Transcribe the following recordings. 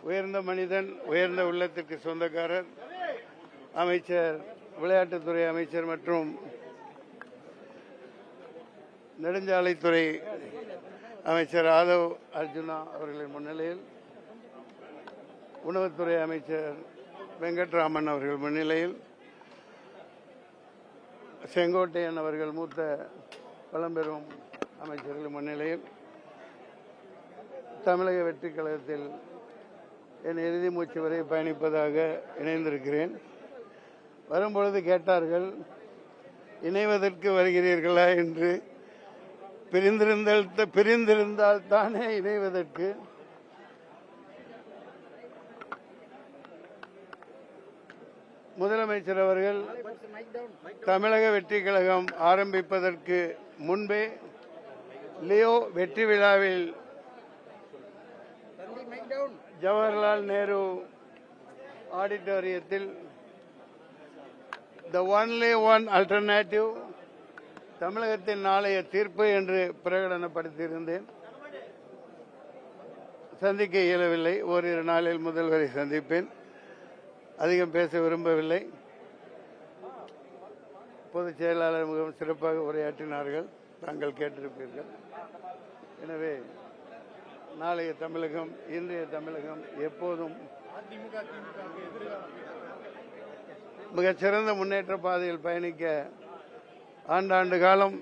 உயர்ந்த மனிதன், உயர்ந்த உள்ளத்திற்கு சொந்தக்காரர், அமைச்சர், விளையாட்டுத்துறை அமைச்சர் மற்றும் நெடுஞ்சாலைத்துறை அமைச்சர் ஆதவ் அர்ஜுனா அவர்களின் முன்னிலையில், உணவுத்துறை அமைச்சர் வெங்கட்ராமன் அவர்கள் முன்னிலையில், செங்கோட்டையன் அவர்கள் மூத்த பழம்பெரும் அமைச்சர்கள் முன்னிலையில் தமிழக வெற்றி கழகத்தில் என் இறுதி மூச்சு வரை பயணிப்பதாக இணைந்திருக்கிறேன். வரும்பொழுது கேட்டார்கள், இணைவதற்கு வருகிறீர்களா என்று. பிரிந்திருந்தால் தானே இணைவதற்கு. முதலமைச்சர் அவர்கள் தமிழக வெற்றி கழகம் ஆரம்பிப்பதற்கு முன்பே லியோ வெற்றி விழாவில் ஜவஹர்லால் நேரு ஆடிட்டோரியத்தில் த ஒன்லி ஒன் அல்டர்னேட்டிவ் தமிழகத்தின் நாளைய தீர்ப்பு என்று பிரகடனப்படுத்தியிருந்தேன். சந்திக்க இயலவில்லை. ஓரிரு நாளில் முதல்வரை சந்திப்பேன். அதிகம் பேச விரும்பவில்லை. பொதுச் செயலாளர் மிகவும் சிறப்பாக உரையாற்றினார்கள். தாங்கள் கேட்டிருப்பீர்கள். எனவே நாளைய தமிழகம், இன்றைய தமிழகம் எப்போதும் மிகச்சிறந்த முன்னேற்ற பாதையில் பயணிக்க, ஆண்டாண்டு காலம்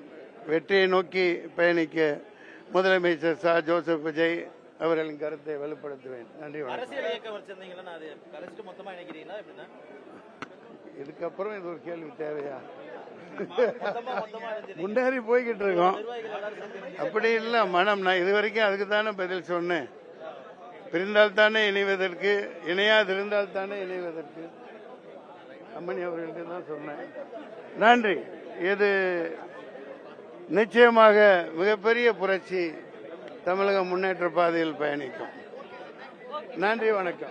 வெற்றியை நோக்கி பயணிக்க முதலமைச்சர் ச. ஜோசப் விஜய் அவர்களின் கருத்தை வலுப்படுத்துவேன். நன்றி. இதுக்கப்புறம் இது ஒரு கேள்வி தேவையா? முன்னேறி போய்கிட்டு இருக்கோம். அப்படி இல்ல மனம். நான் இதுவரைக்கும் அதுக்கு தானே பதில் சொன்னேன். பிரிந்தால் தானே இணைவதற்கு, இணையாதிருந்தால் தானே இணைவதற்கு. அம்மணி அவர்களுக்கு தான் சொன்னேன். நன்றி. இது நிச்சயமாக மிகப்பெரிய புரட்சி. தமிழக முன்னேற்ற பாதையில் பயணிக்கும். நன்றி, வணக்கம்.